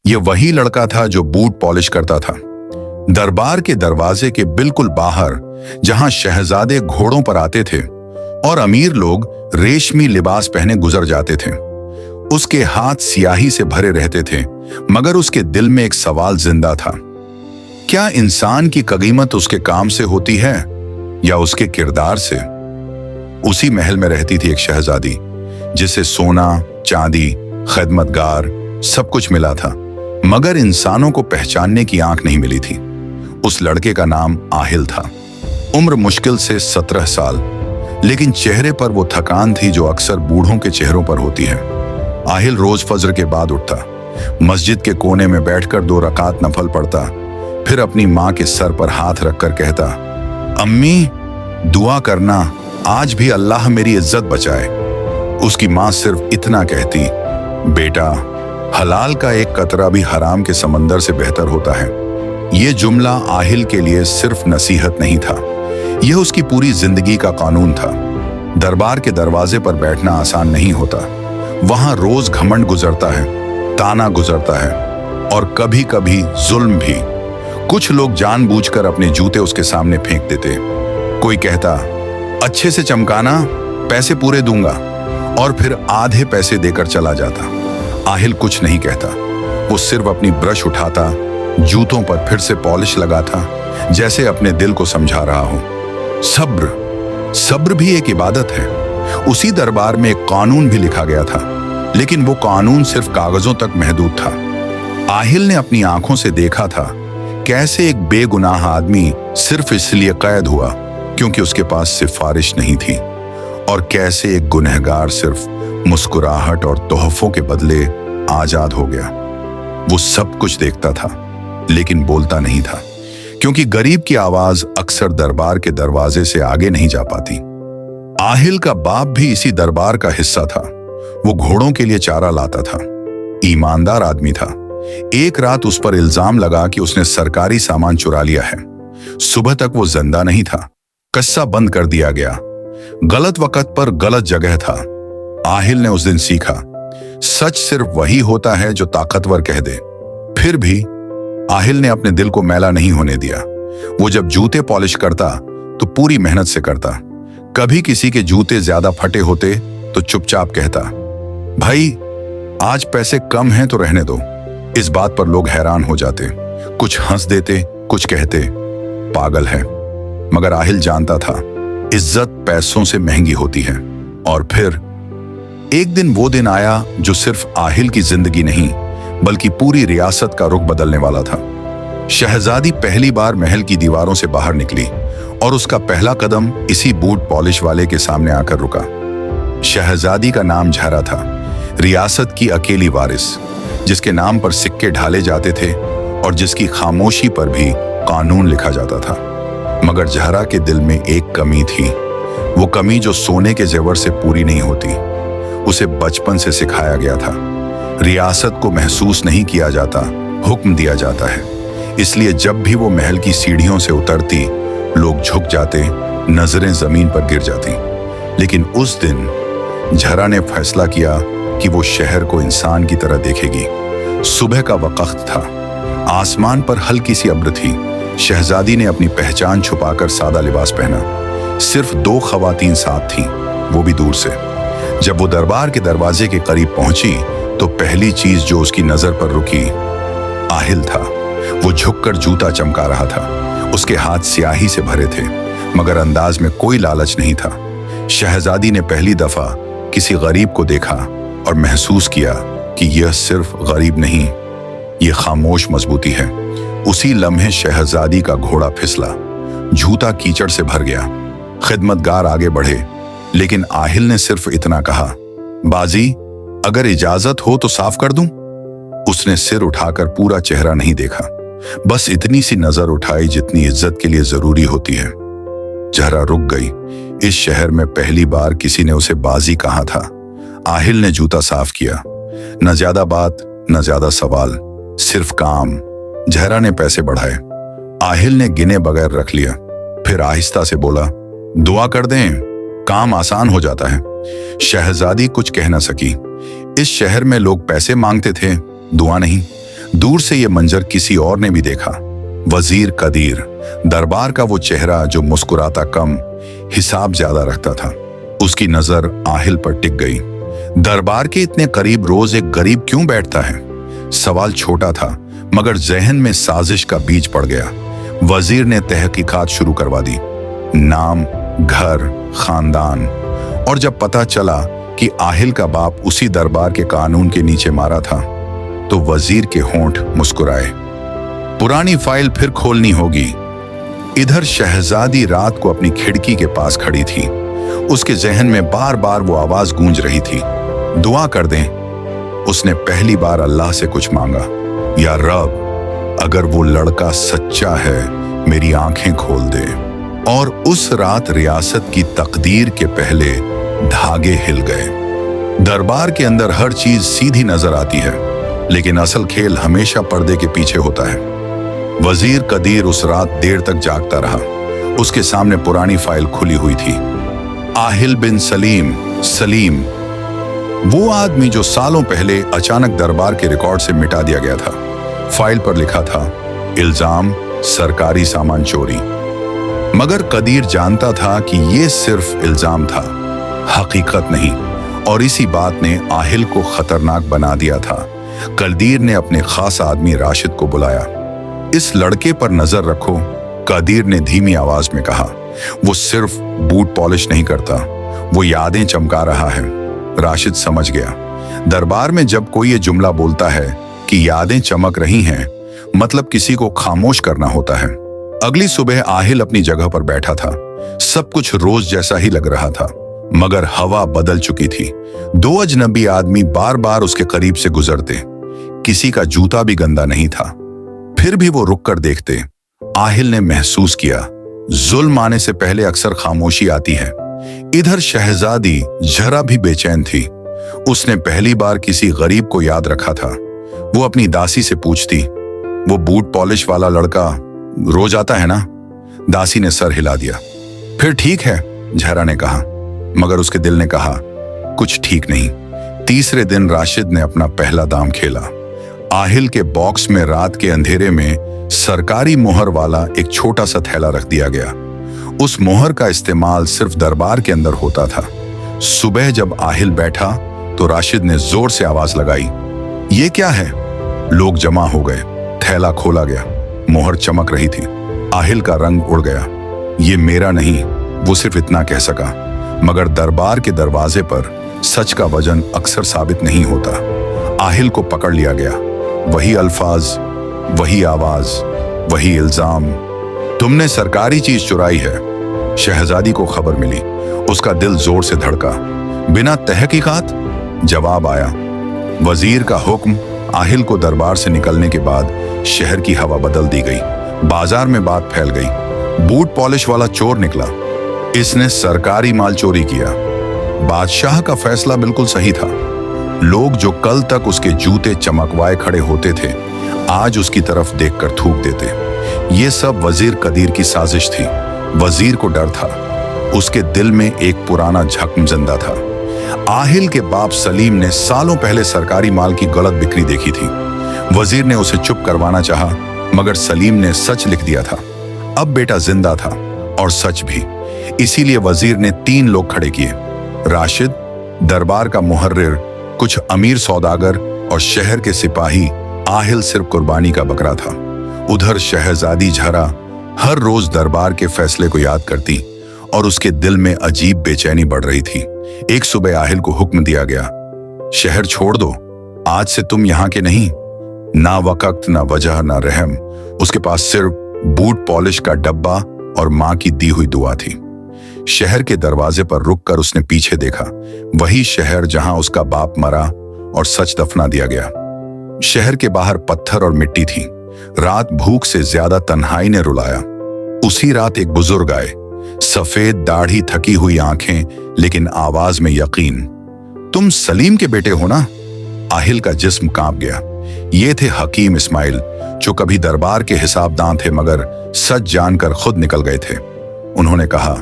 ये वही लड़का था जो बूट पॉलिश करता था। दरबार के दरवाजे के बिल्कुल बाहर, जहां शहजादे घोड़ों पर आते थे और अमीर लोग रेशमी लिबास पहने गुजर जाते थे, उसके हाथ स्याही से भरे रहते थे, मगर उसके दिल में एक सवाल जिंदा था। क्या इंसान की कीमत उसके काम से होती है या उसके किरदार से? उसी महल में रहती थी एक शहजादी, जिसे सोना, चांदी, खिदमतगार सब कुछ मिला था, मगर इंसानों को पहचानने की आंख नहीं मिली थी। उस लड़के का नाम आहिल था। उम्र मुश्किल से 17 साल, लेकिन चेहरे पर वो थकान थी जो अक्सर बूढ़ों के चेहरों पर होती है। आहिल रोज फजर के बाद उठता, मस्जिद के कोने में बैठकर 2 रकात नफल पढ़ता, फिर अपनी माँ के सर पर हाथ रखकर कहता, अम्मी दुआ करना, आज भी अल्लाह मेरी इज्जत बचाए। उसकी माँ सिर्फ इतना कहती, बेटा हलाल का एक कतरा भी हराम के समंदर से बेहतर होता है। ये जुमला आहिल के लिए सिर्फ नसीहत नहीं था, यह उसकी पूरी जिंदगी का कानून था। दरबार के दरवाजे पर बैठना आसान नहीं होता। वहां रोज घमंड गुजरता है, ताना गुजरता है और कभी कभी जुल्म भी। कुछ लोग जानबूझकर अपने जूते उसके सामने फेंक देते। कोई कहता, अच्छे से चमकाना, पैसे पूरे दूंगा, और फिर आधे पैसे देकर चला जाता। आहिल कुछ नहीं कहता, वो सिर्फ अपनी ब्रश उठाता, जूतों पर फिर से पॉलिश लगाता, जैसे अपने दिल को समझा रहा हो। सब्र भी एक इबादत है। उसी दरबार में एक कानून भी लिखा गया था, लेकिन वो कानून सिर्फ कागजों तक महदूद था। आहिल ने अपनी आंखों से देखा था कैसे एक बेगुनाह आदमी सिर्फ इसलिए कैद हुआ क्योंकि उसके पास सिफारिश नहीं थी, और कैसे एक गुनहगार सिर्फ मुस्कुराहट और तोहफों के बदले आजाद हो गया। वो सब कुछ देखता था, लेकिन बोलता नहीं था, क्योंकि गरीब की आवाज अक्सर दरबार के दरवाजे से आगे नहीं जा पाती। आहिल का बाप भी इसी दरबार का हिस्सा था। वो घोड़ों के लिए चारा लाता था, ईमानदार आदमी था। एक रात उस पर इल्जाम लगा कि उसने सरकारी सामान चुरा लिया है। सुबह तक वो जिंदा नहीं था, कस्सा बंद कर दिया गया। गलत वक्त पर गलत जगह था। आहिल ने उस दिन सीखा, सच सिर्फ वही होता है जो ताकतवर कह दे। फिर भी आहिल ने अपने दिल को मैला नहीं होने दिया। वो जब जूते पॉलिश करता तो पूरी मेहनत से करता। कभी किसी के जूते ज्यादा फटे होते तो चुपचाप कहता, भाई आज पैसे कम हैं तो रहने दो। इस बात पर लोग हैरान हो जाते, कुछ हंस देते, कुछ कहते पागल है, मगर आहिल जानता था इज्जत पैसों से महंगी होती है। और फिर एक दिन वो दिन आया जो सिर्फ आहिल की जिंदगी नहीं बल्कि पूरी रियासत का रुख बदलने वाला था। शहजादी पहली बार महल की दीवारों से बाहर निकली और उसका पहला कदम इसी बूट पॉलिश वाले के सामने आकर रुका। शहजादी का नाम झहरा था, रियासत की अकेली वारिस, जिसके नाम पर सिक्के ढाले जाते थे और जिसकी खामोशी पर भी कानून लिखा जाता था। मगर झहरा के दिल में एक कमी थी, वो कमी जो सोने के जेवर से पूरी नहीं होती। उसे बचपन से सिखाया गया था, रियासत को महसूस नहीं किया जाता, हुक्म दिया जाता है। इसलिए जब भी वो महल की सीढ़ियों से उतरती, लोग झुक जाते, नजरें जमीन पर गिर जाती। लेकिन उस दिन झहरा ने फैसला किया कि वो शहर को इंसान की तरह देखेगी। सुबह का वक्त था, आसमान पर हल्की सी अब्र थी। शहजादी ने अपनी पहचान छुपाकर सादा लिबास पहना। सिर्फ 2 खवातीन साथ थीं, वो भी दूर से। जब वो दरबार के दरवाजे के करीब पहुंची तो पहली चीज जो उसकी नजर पर रुकी, आहिल था। वो झुककर जूता चमका रहा था। उसके हाथ स्याही से भरे थे, मगर अंदाज में कोई लालच नहीं था। शहजादी ने पहली दफा किसी गरीब को देखा और महसूस किया कि यह सिर्फ गरीब नहीं, यह खामोश मजबूती है। उसी लम्हे शहजादी का घोड़ा फिसला, जूता कीचड़ से भर गया। खिदमतगार आगे बढ़े, लेकिन आहिल ने सिर्फ इतना कहा, बाजी अगर इजाजत हो तो साफ कर दूं। उसने सिर उठाकर पूरा चेहरा नहीं देखा, बस इतनी सी नजर उठाई जितनी इज्जत के लिए जरूरी होती है। जहरा रुक गई। इस शहर में पहली बार किसी ने उसे बाजी कहा था। आहिल ने जूता साफ किया, न ज्यादा बात न ज्यादा सवाल, सिर्फ काम। जहरा ने पैसे बढ़ाए, आहिल ने गिने बगैर रख लिया। फिर आहिस्ता से बोला, दुआ कर दें, काम आसान हो जाता है। शहजादी कुछ कह न सकी। इस शहर में लोग पैसे मांगते थे, दुआ नहीं। दूर से ये मंजर किसी और ने भी देखा। वजीर कदीर, दरबार का वो चेहरा जो मुस्कुराता कम, हिसाब ज्यादा रखता था, उसकी नजर आहिल पर टिक गई। दरबार के इतने करीब रोज एक गरीब क्यों बैठता है? सवाल छोटा था, मगर जहन में साजिश का बीज पड़ गया। वजीर ने तहकीकात शुरू करवा दी, नाम, घर, खानदान, और जब पता चला कि आहिल का बाप उसी दरबार के कानून के नीचे मारा था, तो वजीर के होंठ मुस्कुराए। पुरानी फाइल फिर खोलनी होगी। इधर शहजादी रात को अपनी खिड़की के पास खड़ी थी। उसके जहन में बार बार वो आवाज गूंज रही थी, दुआ कर दें। उसने पहली बार अल्लाह से कुछ मांगा, या रब, अगर वो लड़का सच्चा है, मेरी आंखें खोल दे। और उस रात रियासत की तकदीर के पहले धागे हिल गए। दरबार के अंदर हर चीज सीधी नजर आती है, लेकिन असल खेल हमेशा पर्दे के पीछे होता है। वजीर कदीर उस रात देर तक जागता रहा। उसके सामने पुरानी फाइल खुली हुई थी। आहिल बिन सलीम, वो आदमी जो सालों पहले अचानक दरबार के रिकॉर्ड से मिटा दिया गया था। फाइल पर लिखा था, इल्जाम सरकारी सामान चोरी। मगर कदीर जानता था कि यह सिर्फ इल्जाम था, हकीकत नहीं, और इसी बात ने आहिल को खतरनाक बना दिया था। कदीर ने अपने खास आदमी राशिद को बुलाया। इस लड़के पर नजर रखो, कदीर ने धीमी आवाज में कहा। वो सिर्फ बूट पॉलिश नहीं करता, वो यादें चमका रहा है। राशिद समझ गया। दरबार में जब कोई ये जुमला बोलता है कि यादें चमक रही हैं, मतलब किसी को खामोश करना होता है। अगली सुबह आहिल अपनी जगह पर बैठा था। सब कुछ रोज जैसा ही लग रहा था, मगर हवा बदल चुकी थी। दो अजनबी आदमी बार बार उसके करीब से गुजरते। किसी का जूता भी गंदा नहीं था, फिर भी वो रुक कर देखते। आहिल ने महसूस किया, जुल्म आने से पहले अक्सर खामोशी आती है। इधर शहजादी जरा भी बेचैन थी। उसने पहली बार किसी गरीब को याद रखा था। वो अपनी दासी से पूछती, वो बूट पॉलिश वाला लड़का रोज आता है ना? दासी ने सर हिला दिया। फिर ठीक है, जहरा ने कहा, मगर उसके दिल ने कहा, कुछ ठीक नहीं। तीसरे दिन राशिद ने अपना पहला दाम खेला। आहिल के बॉक्स में रात के अंधेरे में सरकारी मोहर वाला एक छोटा सा थैला रख दिया गया। उस मोहर का इस्तेमाल सिर्फ दरबार के अंदर होता था। सुबह जब आहिल बैठा तो राशिद ने जोर से आवाज लगाई, ये क्या है? लोग जमा हो गए। थैला खोला गया, मोहर चमक रही थी। आहिल का रंग उड़ गया। ये मेरा नहीं, वो सिर्फ इतना कह सका। मगर दरबार के दरवाजे पर सच का वजन अक्सर साबित नहीं होता। आहिल को पकड़ लिया गया। वही अल्फाज, वही आवाज, वही इल्जाम, तुमने सरकारी चीज चुराई है। शहजादी को खबर मिली। उसका दिल जोर से धड़का। बिना तहकीकात जवाब आया, वजीर का हुक्म। आहिल को दरबार से निकलने के बाद शहर की हवा बदल दी गई। बाजार में बात फैल गई। बूट पॉलिश वाला चोर निकला, इसने सरकारी माल चोरी किया। बादशाह का फैसला बिल्कुल सही था। लोग जो कल तक उसके जूते चमकवाए खड़े होते थे, आज उसकी तरफ देखकर थूक देते। ये सब वजीर कदीर की साजिश थी। वजीर को डर था। उसके दिल में एक पुराना जख्म जिंदा था। आहिल के बाप सलीम ने सालों पहले सरकारी माल की गलत बिक्री देखी थी। वजीर ने उसे चुप करवाना चाहा, मगर सलीम ने सच लिख दिया था। अब बेटा जिंदा था, और सच भी। इसीलिए वजीर ने 3 लोग खड़े किए, राशिद, दरबार का मुहर्रिर, कुछ अमीर सौदागर और शहर के सिपाही। आहिल सिर्फ कुर्बानी का बकरा था। उधर शहजादी जहरा हर रोज दरबार के फैसले को याद करती और उसके दिल में अजीब बेचैनी बढ़ रही थी। एक सुबह आहिल को हुक्म दिया गया, शहर छोड़ दो, आज से तुम यहाँ के नहीं। ना वक्त, ना वजह, ना रहम। उसके पास सिर्फ बूट पॉलिश का डब्बा और माँ की दी हुई दुआ थी। शहर के दरवाजे पर रुककर उसने पीछे देखा। वही शहर जहां उसका बाप मरा और सच दफना दिया गया। शहर के बाहर पत्थर और मिट्टी थी। रात भूख से ज्यादा तन्हाई ने रुलाया। उसी रात एक बुजुर्ग आए, सफेद दाढ़ी, थकी हुई आंखें, लेकिन आवाज में यकीन। तुम सलीम के बेटे हो ना? आहिल का जिस्म कांप गया। ये थे हकीम इस्माइल, जो कभी दरबार के हिसाबदान थे मगर सच जानकर खुद निकल गए थे। उन्होंने कहा,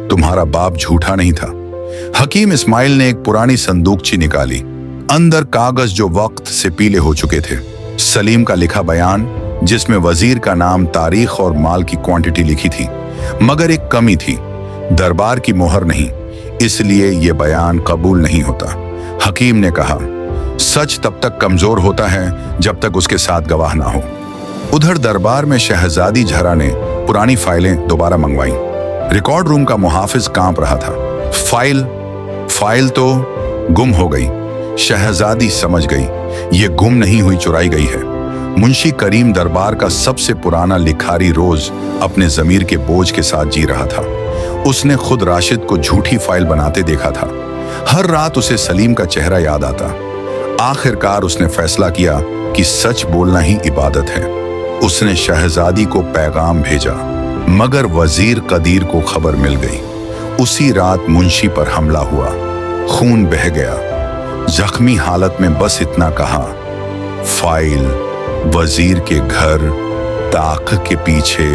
तुम्हारा बाप झूठा नहीं था। हकीम इस्माइल ने एक पुरानी संदूकची निकाली। अंदर कागज जो वक्त से पीले हो चुके थे। सलीम का लिखा बयान, जिसमें वजीर का नाम, तारीख और माल की क्वांटिटी लिखी थी, मगर एक कमी थी, दरबार की मोहर नहीं, इसलिए यह बयान कबूल नहीं होता। हकीम ने कहा, सच तब तक कमजोर होता है जब तक उसके साथ गवाह ना हो। उधर दरबार में शहजादी झरा ने पुरानी फाइलें दोबारा मंगवाई। रिकॉर्ड रूम का मुहाफिज कांप रहा था। फाइल तो गुम हो गई। शहजादी समझ गई, ये गुम नहीं हुई, चुराई गई है। मुंशी करीम दरबार का सबसे पुराना लिखारी रोज अपने जमीर के बोझ के साथ जी रहा था। उसने खुद राशिद को झूठी फाइल बनाते देखा था। हर रात उसे सलीम का चेहरा याद आता। आखिरकार उसने फैसला किया कि सच बोलना ही इबादत है। उसने शहजादी को पैगाम भेजा, मगर वजीर कदीर को खबर मिल गई। उसी रात मुंशी पर हमला हुआ, खून बह गया। जख्मी हालत में बस इतना कहा, फाइल वजीर के घर, ताक के पीछे।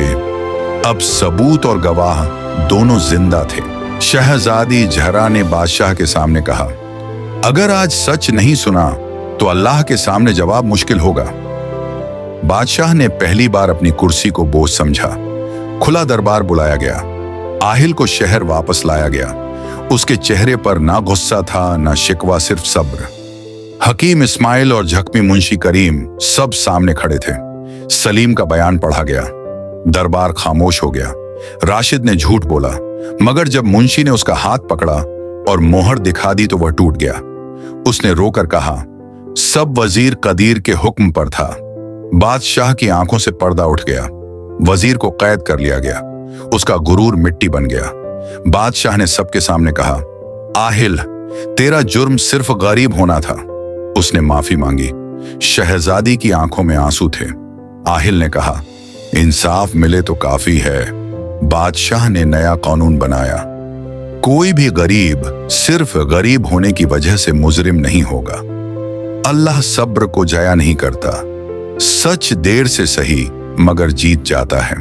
अब सबूत और गवाह दोनों जिंदा थे। शहजादी झरा ने बादशाह के सामने कहा, अगर आज सच नहीं सुना तो अल्लाह के सामने जवाब मुश्किल होगा। बादशाह ने पहली बार अपनी कुर्सी को बोझ समझा। खुला दरबार बुलाया गया। आहिल को शहर वापस लाया गया। उसके चेहरे पर ना गुस्सा था ना शिकवा, सिर्फ सब्र। हकीम इस्माइल और जख्मी मुंशी करीम सब सामने खड़े थे। सलीम का बयान पढ़ा गया। दरबार खामोश हो गया। राशिद ने झूठ बोला, मगर जब मुंशी ने उसका हाथ पकड़ा और मोहर दिखा दी तो वह टूट गया। उसने रोकर कहा, सब वजीर कदीर के हुक्म पर था। बादशाह की आंखों से पर्दा उठ गया। वजीर को कैद कर लिया गया। उसका गुरूर मिट्टी बन गया। बादशाह ने सबके सामने कहा, आहिल, तेरा जुर्म सिर्फ गरीब होना था। उसने माफी मांगी। शहजादी की आंखों में आंसू थे। आहिल ने कहा, इंसाफ मिले तो काफी है। बादशाह ने नया कानून बनाया, कोई भी गरीब सिर्फ गरीब होने की वजह से मुजरिम नहीं होगा। अल्लाह सब्र को जाया नहीं करता। सच देर से सही मगर जीत जाता है।